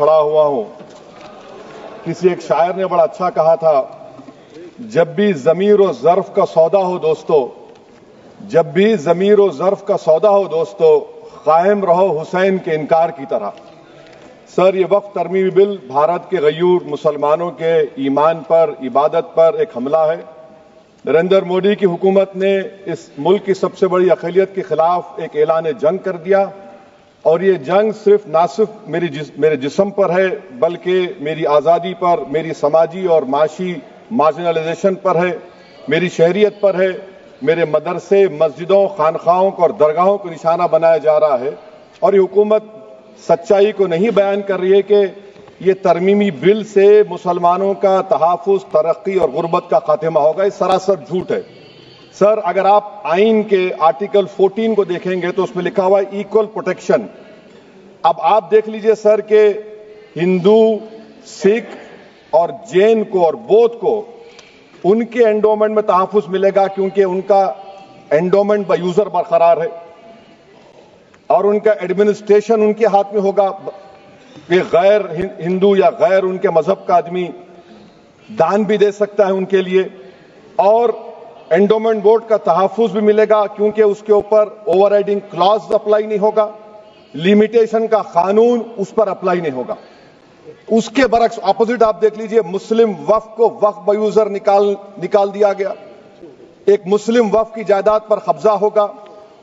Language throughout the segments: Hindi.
खड़ा हुआ हूं। किसी एक शायर ने बड़ा अच्छा कहा था, जब भी ज़मीर और ज़र्फ का सौदा हो दोस्तों, जब भी ज़मीर और ज़र्फ का सौदा हो दोस्तों, कायम रहो हुसैन के इनकार की तरह। सर, ये वक्फ तरमीमी बिल भारत के गयूर मुसलमानों के ईमान पर, इबादत पर एक हमला है। नरेंद्र मोदी की हुकूमत ने इस मुल्क की सबसे बड़ी अक़लियत के खिलाफ एक ऐलान जंग कर दिया, और ये जंग ना सिर्फ मेरे जिस्म पर है, बल्कि मेरी आज़ादी पर, मेरी समाजी और माशी मार्जिनलाइजेशन पर है, मेरी शहरियत पर है, मेरे मदरसे, मस्जिदों, खानखाहों और दरगाहों को निशाना बनाया जा रहा है। और ये हुकूमत सच्चाई को नहीं बयान कर रही है कि ये तरमीमी बिल से मुसलमानों का तहफ़्फ़ुज़, तरक्की और गुर्बत का खात्मा होगा। ये सरासर झूठ है। सर, अगर आप आइन के आर्टिकल 14 को देखेंगे तो उसमें लिखा हुआ है इक्वल प्रोटेक्शन। अब आप देख लीजिए सर कि हिंदू, सिख और जैन को और बौद्ध को उनके एंडोमेंट में तहफ़्फ़ुज़ मिलेगा, क्योंकि उनका एंडोमेंट बाय यूजर बरकरार है और उनका एडमिनिस्ट्रेशन उनके हाथ में होगा कि गैर हिंदू या गैर उनके मजहब का आदमी दान भी दे सकता है उनके लिए, और एंडोमेंट बोर्ड का तहफ़्फ़ुज़ भी मिलेगा, क्योंकि उसके ऊपर ओवरराइडिंग क्लॉज अप्लाई नहीं होगा, लिमिटेशन का कानून उस पर अप्लाई नहीं होगा। उसके बरक्स ऑपोजिट आप देख लीजिए, मुस्लिम वक्फ को वक्फ बाय यूजर निकाल दिया गया। एक मुस्लिम वक्फ की जायदाद पर कब्जा होगा,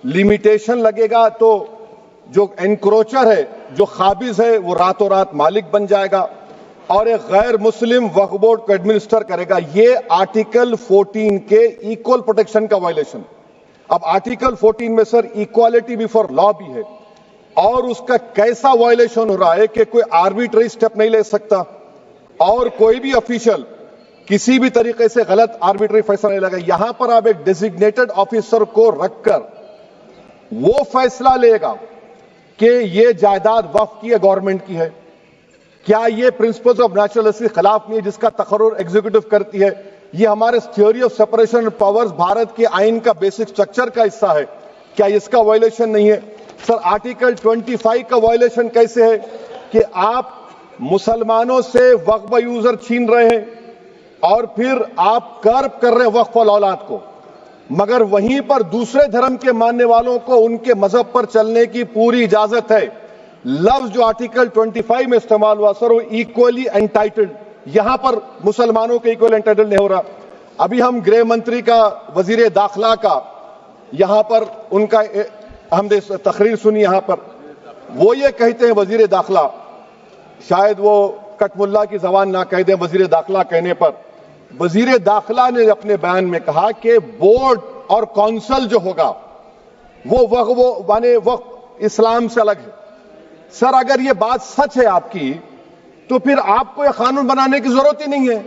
लिमिटेशन लगेगा तो जो एनक्रोचर है, जो खाबिज है, वो रातों रात मालिक बन जाएगा और एक गैर मुस्लिम वक्फ बोर्ड को एडमिनिस्टर करेगा। ये आर्टिकल 14 के इक्वल प्रोटेक्शन का वायलेशन। अब आर्टिकल 14 में सर इक्वालिटी बिफोर लॉ भी है, और उसका कैसा वायलेशन हो रहा है कि कोई आर्बिट्ररी स्टेप नहीं ले सकता और कोई भी ऑफिशियल किसी भी तरीके से गलत आर्बिट्ररी फैसला नहीं लगा। यहां पर आप एक डेजिग्नेटेड ऑफिसर को रखकर वो फैसला लेगा कि ये जायदाद वक्फ की है, गवर्नमेंट की है। क्या ये प्रिंसिपल्स ऑफ नेचुरलिटी के खिलाफ नहीं है जिसका तकर्रुर एग्जीक्यूटिव करती है? ये हमारे theory of separation of powers, Bharat के आइन का बेसिक स्ट्रक्चर का हिस्सा है। क्या इसका वायलेशन नहीं है? सर, आर्टिकल 25 का वायलेशन कैसे है कि आप मुसलमानों से वक्फ बाय यूजर छीन रहे हैं और फिर आप कर्ब कर रहे हैं वक्फ वाल औलाद को, मगर वहीं पर दूसरे धर्म के मानने वालों को उनके मजहब पर चलने की पूरी इजाजत है। लफ्ज जो आर्टिकल 25 में इस्तेमाल हुआ सर, वो इक्वली एंटाइटल्ड, यहां पर मुसलमानों के इक्वल एंटाइटल्ड नहीं हो रहा। अभी हम गृह मंत्री का, वजीर दाखिला का यहां पर उनका हमने तकरीर सुनी, यहां पर वो ये कहते हैं, वजीर दाखिला, शायद वो कटमुल्ला की जबान ना कह दें, वजीर दाखिला कहने पर वजीर दाखिला ने अपने बयान में कहा कि बोर्ड और काउंसिल जो होगा वो माने वक्फ इस्लाम से अलग है। सर, अगर ये बात सच है आपकी, तो फिर आपको यह कानून बनाने की जरूरत ही नहीं है।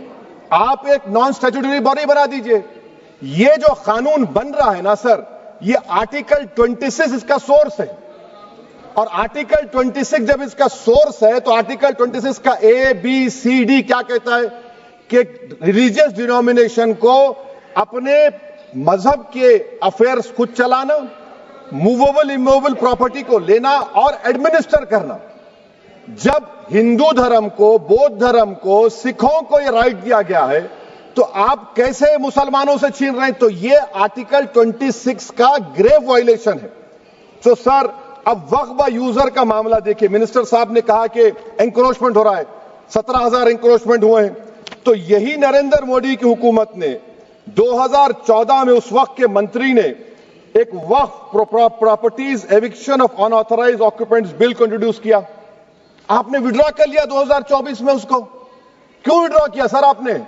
आप एक नॉन स्टैट्यूटरी बॉडी बना दीजिए। ये जो कानून बन रहा है ना सर, ये आर्टिकल 26 इसका सोर्स है, और आर्टिकल 26 जब इसका सोर्स है तो आर्टिकल 26 का ABCD क्या कहता है कि रिलीजियस डिनोमिनेशन को अपने मजहब के अफेयर्स खुद चलाना, मूवेबल इमूवेबल प्रॉपर्टी को लेना और एडमिनिस्टर करना। जब हिंदू धर्म को, बौद्ध धर्म को, सिखों को यह राइट दिया गया है, तो आप कैसे मुसलमानों से छीन रहे हैं? तो ये आर्टिकल 26 का ग्रेव वायलेशन है। तो सर, अब वक्फ बाय यूजर का मामला देखिए, मिनिस्टर साहब ने कहा कि एंक्रोचमेंट हो रहा है, 17,000 एंक्रोचमेंट हुए हैं। तो यही नरेंद्र मोदी की हुकूमत ने 2014 में उस वक्त के मंत्री ने एक Waqf properties eviction of unauthorised occupants bill को इंट्रोड्यूस किया। आपने विड्रॉ कर लिया 2024 में उसको। क्यों विड्रॉ किया सर आपने?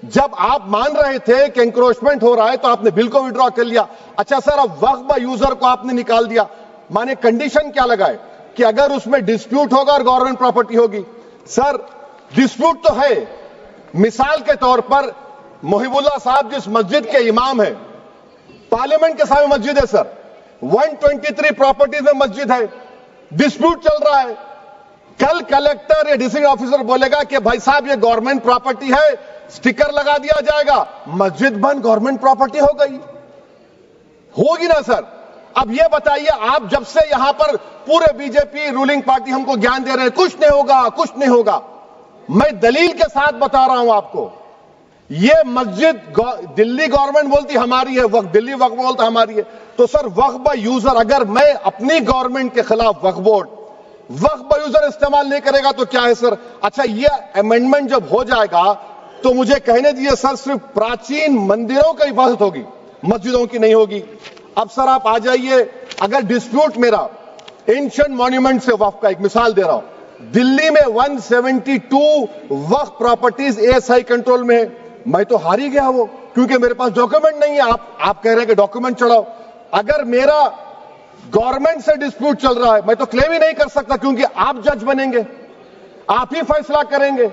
जब आप मान रहे थे कि एंक्रोचमेंट हो रहा है तो आपने बिल को विड्रॉ कर लिया। अच्छा सर, अब वक्फ बाय यूजर को आपने निकाल दिया, माने कंडीशन क्या लगाए कि अगर उसमें डिस्प्यूट होगा और गवर्नमेंट प्रॉपर्टी होगी। सर, डिस्प्यूट तो है। मिसाल के तौर पर मोहिबुल्लाह साहब जिस मस्जिद के इमाम है, पार्लियामेंट के सामने मस्जिद है सर, 123 प्रॉपर्टीज में मस्जिद है, डिस्प्यूट चल रहा है। कल कलेक्टर या डिस्ट्रिक्ट ऑफिसर बोलेगा कि भाई साहब ये गवर्नमेंट प्रॉपर्टी है, स्टिकर लगा दिया जाएगा, मस्जिद बंद, गवर्नमेंट प्रॉपर्टी हो गई, होगी ना सर? अब ये बताइए, आप जब से यहां पर पूरे बीजेपी रूलिंग पार्टी हमको ज्ञान दे रहे हैं कुछ नहीं होगा, कुछ नहीं होगा। मैं दलील के साथ बता रहा हूं आपको, ये मस्जिद दिल्ली गवर्नमेंट बोलती हमारी है, वक्फ दिल्ली वक्फ बोलता हमारी है। तो सर वक्फ बाय यूजर, अगर मैं अपनी गवर्नमेंट के खिलाफ वक्फ बोर्ड वक्फ बाय यूजर इस्तेमाल नहीं करेगा तो क्या है सर? अच्छा, ये अमेंडमेंट जब हो जाएगा तो मुझे कहने दीजिए सर, सिर्फ प्राचीन मंदिरों की हिफाजत होगी, मस्जिदों की नहीं होगी। अब सर आप आ जाइए, अगर डिस्प्यूट मेरा एंशिएंट मॉन्यूमेंट से वक्फ का, एक मिसाल दे रहा हूं, दिल्ली में 172 वक्फ प्रॉपर्टीज एएसआई कंट्रोल में है, मैं तो हार ही गया वो, क्योंकि मेरे पास डॉक्यूमेंट नहीं है। आप कह रहे हैं कि डॉक्यूमेंट चढ़ाओ। अगर मेरा गवर्नमेंट से डिस्प्यूट चल रहा है, मैं तो क्लेम ही नहीं कर सकता, क्योंकि आप जज बनेंगे, आप ही फैसला करेंगे,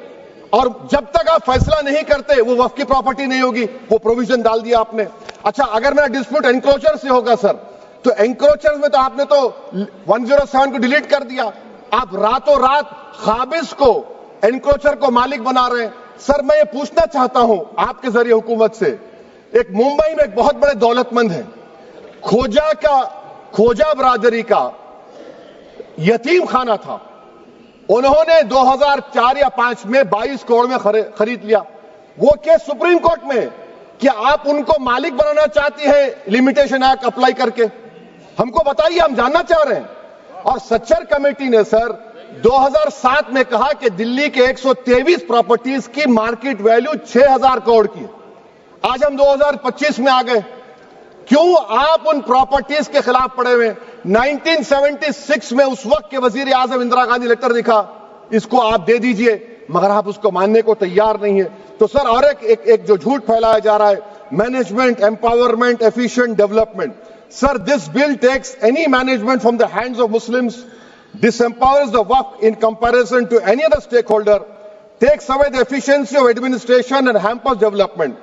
और जब तक आप फैसला नहीं करते वो वक्फ की प्रॉपर्टी नहीं होगी। वो प्रोविजन डाल दिया आपने। अच्छा, अगर मेरा डिस्प्यूट एनक्रोचर से होगा सर, तो एनक्रोचर में तो आपने तो 107 को डिलीट कर दिया। आप रातों रात काबिज को, एनक्रोचर को मालिक बना रहे हैं। सर मैं ये पूछना चाहता हूं आपके जरिए हुकूमत से, एक मुंबई में एक बहुत बड़े दौलतमंद है, खोजा बरादरी का यतीम खाना था, उन्होंने 2004 या 5 में 22 करोड़ में खरीद लिया। वो केस सुप्रीम कोर्ट में, क्या आप उनको मालिक बनाना चाहती है लिमिटेशन एक्ट अप्लाई करके? हमको बताइए, हम जानना चाह रहे हैं। और सच्चर कमेटी ने सर 2007 में कहा कि दिल्ली के 123 प्रॉपर्टीज की मार्केट वैल्यू 6000 करोड़ की। आज हम 2025 में आ गए, क्यों आप उन प्रॉपर्टीज के खिलाफ पड़े हुए? 1976 में उस वक्त के वजीर आजम इंदिरा गांधी लेटर लिखा, इसको आप दे दीजिए, मगर आप उसको मानने को तैयार नहीं है। तो सर और एक जो झूठ फैलाया जा रहा है, management empowerment efficient development. Sir this bill takes any management from the hands of Muslims, disempowers the waqf in comparison to any other stakeholder, takes away the efficiency of administration and hampers development.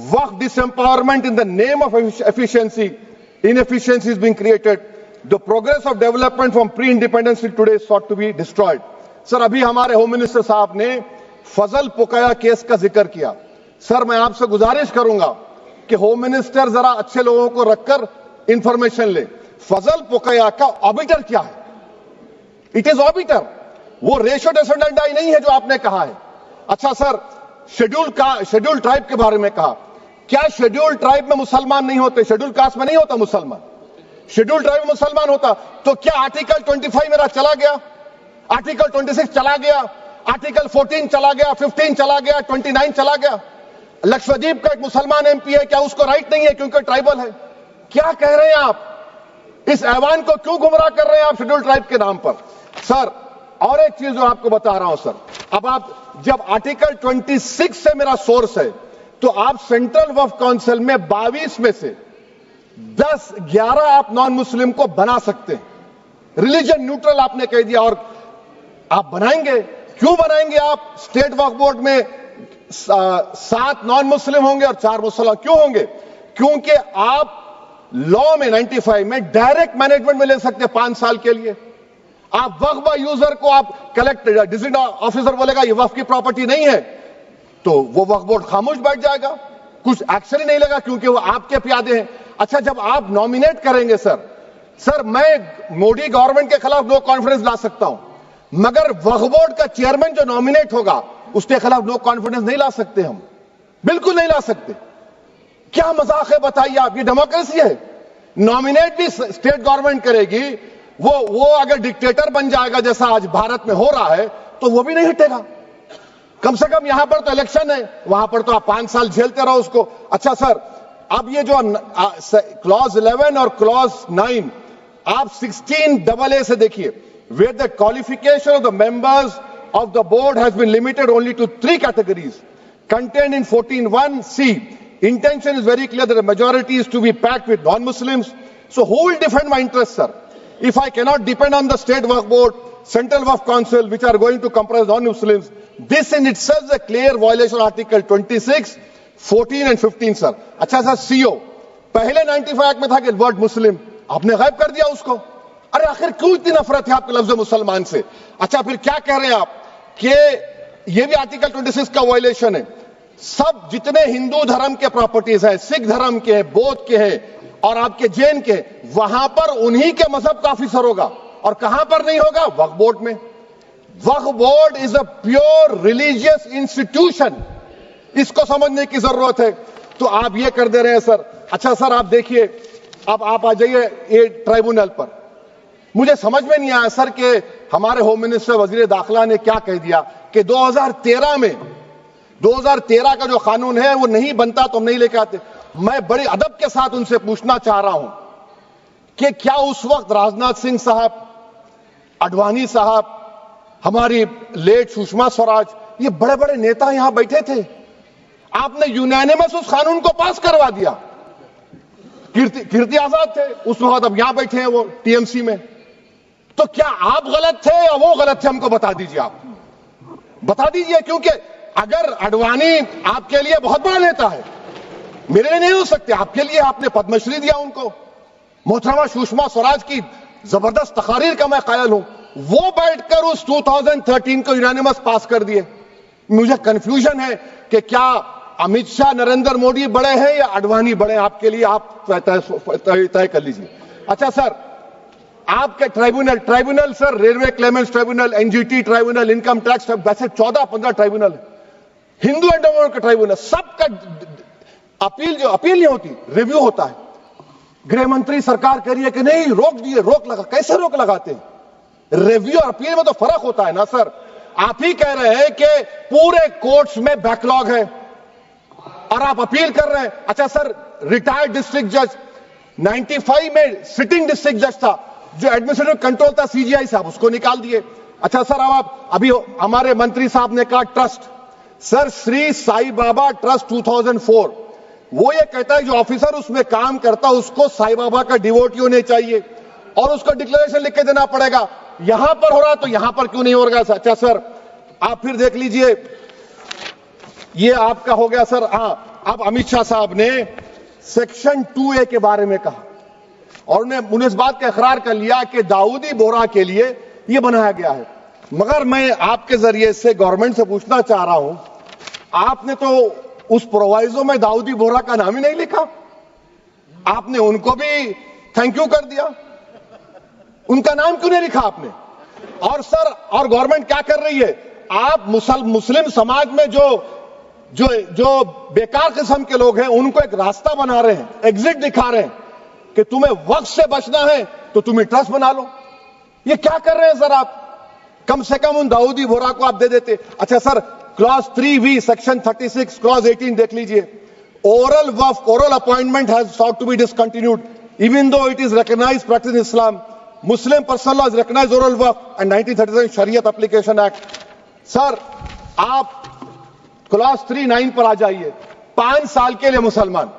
Waqf disempowerment in the name of efficiency, inefficiency is being created. The progress of development from pre-independence till today is sought to be destroyed. Sir अभी हमारे होम मिनिस्टर साहब ने फजल पुकाया केस का जिक्र किया। सर मैं आपसे गुजारिश करूंगा कि होम मिनिस्टर जरा अच्छे लोगों को रखकर इंफॉर्मेशन ले। फजल पुकाया का ऑबिटर क्या है? इट इज ऑबिटर, वो रेशो डेसेंडेंटाई नहीं है जो आपने कहा है। अच्छा सर, शेड्यूल ट्राइब के बारे में कहा, क्या शेड्यूल ट्राइब में मुसलमान नहीं होते? शेड्यूल कास्ट में नहीं होता मुसलमान, शेड्यूल ट्राइब में मुसलमान होता। तो क्या आर्टिकल 25 मेरा चला गया, आर्टिकल 26 चला गया, आर्टिकल 14 चला गया, 15 चला गया, 29 चला गया? लक्षद्वीप का एक मुसलमान एमपी है, क्या उसको राइट नहीं है क्योंकि ट्राइबल है? क्या कह रहे हैं आप? इस ऐवान को क्यों गुमराह कर रहे हैं आप शेड्यूल ट्राइब के नाम पर? सर और एक चीज जो आपको बता रहा हूं सर, अब आप जब आर्टिकल 26 से मेरा सोर्स है, तो आप सेंट्रल वक्फ काउंसिल में 22 में से 11 आप नॉन मुस्लिम को बना सकते हैं। रिलीजन न्यूट्रल आपने कह दिया, और आप बनाएंगे, क्यों बनाएंगे आप? स्टेट वक्फ बोर्ड में 7 नॉन मुस्लिम होंगे और 4 मुसलमान। क्यों होंगे? क्योंकि आप लॉ में 95 में डायरेक्ट मैनेजमेंट में ले सकते हैं 5 साल के लिए। आप वक्फ बाय यूजर को आप कलेक्ट डिस्ट्रिक्ट ऑफिसर बोलेगा ये वक्फ की प्रॉपर्टी नहीं है, तो वो वक्फ बोर्ड खामोश बैठ जाएगा, कुछ एक्शन ही नहीं लेगा, क्योंकि वो आपके प्यादे हैं। अच्छा, जब आप नॉमिनेट करेंगे सर मैं मोदी गवर्नमेंट के खिलाफ नो कॉन्फिडेंस ला सकता हूं, मगर वक्फ बोर्ड का चेयरमैन जो नॉमिनेट होगा उसके खिलाफ नो कॉन्फिडेंस नहीं ला सकते, हम बिल्कुल नहीं ला सकते। क्या मजाक है बताइए आप? ये डेमोक्रेसी है। नॉमिनेट भी स्टेट गवर्नमेंट करेगी, वो अगर डिक्टेटर बन जाएगा जैसा आज भारत में हो रहा है, तो वो भी नहीं हटेगा। कम से कम यहां पर तो इलेक्शन है, वहां पर तो आप 5 साल झेलते रहो उसको। अच्छा सर, अब ये जो क्लॉज 11 और क्लॉज 9 आप 16AA से देखिए, where the qualification of the members of the board has been limited only to 3 categories contained in 14(1)(c). Intention is very clear that the majority is to be packed with non-Muslims. So who will defend my interests, sir? If I cannot depend on the state waqf board, central waqf council, which are going to comprise non-Muslims, this in itself is a clear violation of Article 26, 14 and 15, sir. अच्छा सर, CO पहले 95 एक्ट में था कि वर्ड मुस्लिम, आपने गायब कर दिया उसको। अरे आखिर क्यों इतनी नफरत है आपके लफ्ज मुसलमान से? अच्छा फिर क्या कह रहे हैं आप कि ये भी आर्टिकल 26 का वायलेशन है। सब जितने हिंदू धर्म के प्रॉपर्टीज हैं, सिख धर्म के हैं, बौद्ध के हैं और आपके जेन के, वहां पर उन्हीं के मजहब का ऑफिसर होगा। और कहां पर नहीं होगा? वक्फ बोर्ड में। Waqf board is a pure religious institution, इसको समझने की जरूरत है। तो आप ये कर दे रहे हैं सर। अच्छा सर, आप देखिए, अब आप आ जाइए ये ट्राइब्यूनल पर। मुझे समझ में नहीं आया सर कि हमारे होम मिनिस्टर वजीर दाखिला ने क्या कह दिया कि 2013 का जो कानून है वो नहीं बनता तो हम नहीं लेके आते। मैं बड़े अदब के साथ उनसे पूछना चाह रहा हूं कि क्या उस वक्त राजनाथ सिंह साहब, आडवाणी साहब, हमारी लेट सुषमा स्वराज, ये बड़े बड़े नेता यहां बैठे थे? आपने यूनानिमस उस कानून को पास करवा दिया। कीर्ति आजाद थे उस वक्त, अब यहां बैठे हैं वो टीएमसी में। तो क्या आप गलत थे या वो गलत थे? हमको बता दीजिए, आप बता दीजिए। क्योंकि अगर आडवाणी आपके लिए बहुत बड़ा नेता है, मेरे लिए नहीं हो सकते, आपके लिए आपने पद्मश्री दिया उनको। मोहतरमा सुषमा स्वराज की जबरदस्त तकारीर का मैं कायल हूं, वो बैठकर उस 2013 को यूनानिमस पास कर दिए। मुझे कंफ्यूजन है कि क्या अमित शाह, नरेंद्र मोदी बड़े हैं या आडवाणी बड़े हैं? आपके लिए आप तय कर लीजिए। अच्छा सर, आपके tribunal sir, railway Clements tribunal, NGT tribunal, income tax, वैसे 14-15 ट्राइब्यूनल है। हिंदू एंडोमेंट का ट्राइब्यूनल, सबका अपील नहीं होती, रिव्यू होता है। गृह मंत्री सरकार कह रही है कि नहीं, रोक दिए, रोक लगा। कैसे रोक लगाते हैं? रिव्यू और अपील में तो फर्क होता है ना सर। आप ही कह रहे हैं कि पूरे कोर्ट्स में बैकलॉग है और आप अपील कर रहे हैं। अच्छा सर, रिटायर्ड डिस्ट्रिक्ट जज 95 में सिटिंग डिस्ट्रिक्ट जज था, जो एडमिनिस्ट्रेटिव कंट्रोल था सीजीआई साहब, उसको निकाल दिए। अच्छा सर, अब आप अभी हमारे मंत्री साहब ने कहा trust, sir Shri Sai Baba trust 2004, वो ये कहता है जो ऑफिसर उसमें काम करता है उसको साई बाबा का डिवोटी होने चाहिए और उसको डिक्लेरेशन लिख के देना पड़ेगा। यहां पर हो रहा तो यहां पर क्यों नहीं हो रहा? अच्छा सर, आप फिर देख लीजिए, ये आपका हो गया सर। हां, अब अमित शाह साहब ने सेक्शन 2A के बारे में कहा और उन्होंने इस बात का इकरार कर लिया कि दाऊदी बोहरा के लिए यह बनाया गया है। मगर मैं आपके जरिए से गवर्नमेंट से पूछना चाह रहा हूं, आपने तो उस प्रोवाइजो में दाऊदी बोहरा का नाम ही नहीं लिखा। आपने उनको भी थैंक यू कर दिया, उनका नाम क्यों नहीं लिखा आपने? और सर, और गवर्नमेंट क्या कर रही है? आप मुस्लिम समाज में जो बेकार किस्म के लोग हैं उनको एक रास्ता बना रहे हैं, एग्जिट दिखा रहे हैं कि तुम्हें वक्त से बचना है तो तुम्हें ट्रस्ट बना लो। ये क्या कर रहे हैं सर आप? कम से कम उन दाऊदी बोहरा को आप दे देते। अच्छा sir, clause 3V section 36 clause 18 देख लीजिए। Oral appointment has sought to be discontinued even though it is recognized practice in Islam. Muslim personal law is recognized oral waqf and 1937 Shariat Application Act. Sir, आप क्लॉज 39 पर आ जाइए। 5 साल के लिए मुसलमान।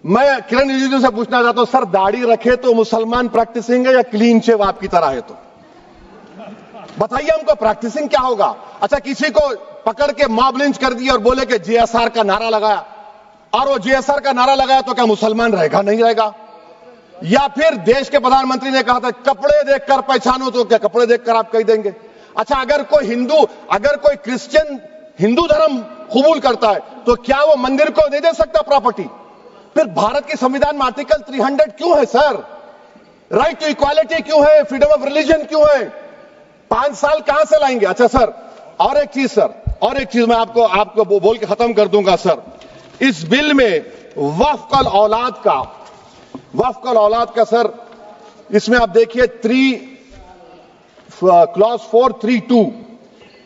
मैं किरण रिजिजू से पूछना चाहता हूं, सर दाढ़ी रखे तो मुसलमान प्रैक्टिसिंग है या क्लीन शेव आपकी तरह है? तो बताइए हमको, प्रैक्टिसिंग क्या होगा? अच्छा, किसी को पकड़ के मॉब लिंच कर दिया और बोले कि JSR का नारा लगाया, और वो JSR का नारा लगाया तो क्या मुसलमान रहेगा? नहीं रहेगा। या फिर देश के प्रधानमंत्री ने कहा था कपड़े देखकर पहचानो, तो क्या कपड़े देखकर आप कह देंगे? अच्छा, अगर कोई क्रिश्चियन हिंदू धर्म कबूल करता है तो क्या वो मंदिर को नहीं दे सकता प्रॉपर्टी? फिर भारत के संविधान में आर्टिकल 300 क्यों है सर? राइट टू इक्वालिटी क्यों है? फ्रीडम ऑफ रिलीजन क्यों है? 5 साल कहां से लाएंगे? अच्छा सर, और एक चीज सर, और एक चीज मैं आपको बोल के खत्म कर दूंगा सर। इस बिल में वक्फ औलाद का सर, इसमें आप देखिए clause 432,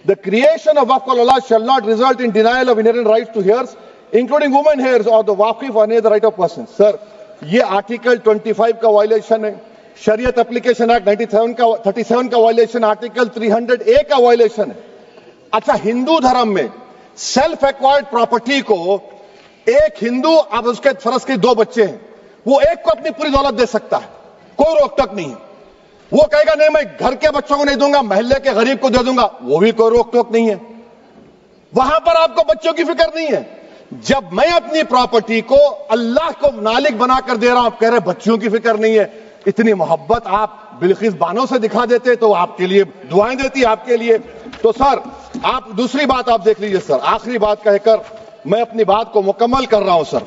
the creation of waqf al-awlad shall not result in denial of inherent rights to heirs, including women heirs or the waqif or any other right of person. Sir, ये आर्टिकल 25 का वायलेशन है, शरीयत एप्लीकेशन एक्ट 37 का वायलेशन, आर्टिकल 300A का वायलेशन है। अच्छा, हिंदू धर्म में सेल्फ एक्वायर्ड प्रॉपर्टी को एक हिंदू, अब उसके फर्ज के 2 बच्चे हैं, वो एक को अपनी पूरी दौलत दे सकता है, कोई रोक टोक नहीं है। वो कहेगा नहीं मैं घर के बच्चों को नहीं दूंगा, मोहल्ले के गरीब को दे दूंगा, वो भी कोई रोक टोक नहीं है। वहां पर आपको बच्चों की फिक्र नहीं है। जब मैं अपनी प्रॉपर्टी को अल्लाह को मालिक बनाकर दे रहा हूं, आप कह रहे बच्चों की फिक्र नहीं है। इतनी मोहब्बत आप बिल्किस बानो से दिखा देते तो आपके लिए दुआएं देती आपके लिए। तो सर, आप दूसरी बात आप देख लीजिए सर, आखिरी बात कहकर मैं अपनी बात को मुकम्मल कर रहा हूं सर।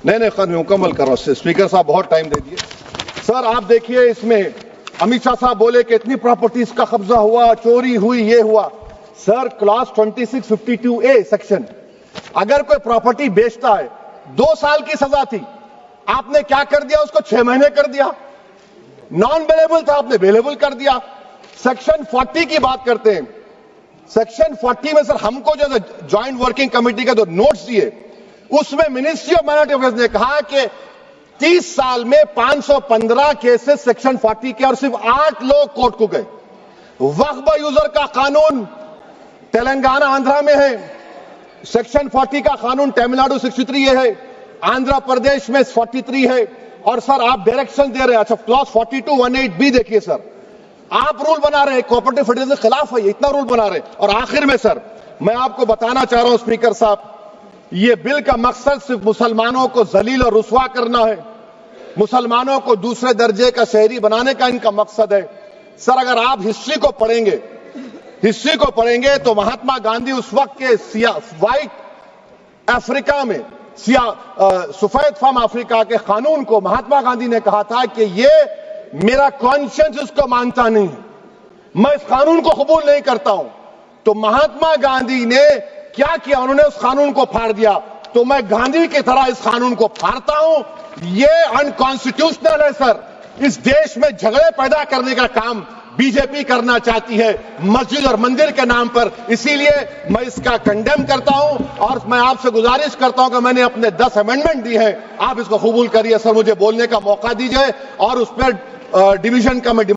नहीं मैं मुकम्मल कर रहा हूं। स्पीकर साहब बहुत टाइम दे दिए। सर आप देखिए, इसमें अमित शाह साहब बोले कि इतनी प्रॉपर्टीज का कब्जा हुआ, चोरी हुई, ये हुआ। सर क्लॉज 2652A सेक्शन, अगर कोई प्रॉपर्टी बेचता है 2 साल की सजा थी, आपने क्या कर दिया, उसको 6 महीने कर दिया। नॉन बेलेबल था, आपने बेलेबल कर दिया। सेक्शन 40 की बात करते हैं। सेक्शन 40 में सर हमको जो ज्वाइंट वर्किंग कमेटी का जो नोट्स दिए, उसमें मिनिस्ट्री ऑफ माइनॉरिटी अफेयर्स ने कहा कि 30 साल में 515 केसेस सेक्शन 40 के, और सिर्फ 8 लोग कोर्ट को गए। वक्फ यूजर का कानून तेलंगाना आंध्रा में है, सेक्शन 40 का कानून तमिलनाडु 63 है, आंध्र प्रदेश में 43 है। और सर आप डायरेक्शन दे रहे हैं, अच्छा क्लॉज 4218B देखिए सर, आप रूल बना रहे हैं, कोऑपरेटिव फेडरलिज्म के खिलाफ है, इतना रूल बना रहे हैं। और आखिर में सर मैं आपको बताना चाह रहा हूं स्पीकर साहब, ये बिल का मकसद सिर्फ मुसलमानों को जलील और रुस्वा करना है, मुसलमानों को दूसरे दर्जे का शहरी बनाने का इनका मकसद है। सर अगर आप हिस्ट्री को पढ़ेंगे तो महात्मा गांधी उस वक्त के व्हाइट अफ्रीका में सफेद फार्म अफ्रीका के कानून को महात्मा गांधी ने कहा था कि ये मेरा कॉन्शियंस इसको मानता नहीं है, मैं इस कानून को कबूल नहीं करता हूं। तो महात्मा गांधी ने क्या किया, उन्होंने उस कानून को फाड़ दिया। तो मैं गांधी की तरह इस कानून को फाड़ता हूं। ये अनकॉन्स्टिट्यूशनल है सर। इस देश में झगड़े पैदा करने का काम बीजेपी करना चाहती है मस्जिद और मंदिर के नाम पर, इसीलिए मैं इसका कंडेम करता हूं। और मैं आपसे गुजारिश करता हूं कि मैंने अपने 10 अमेंडमेंट दी हैं, आप इसको कबूल करिए। सर मुझे बोलने का मौका दीजिए, और उस पर डिवीजन का मैं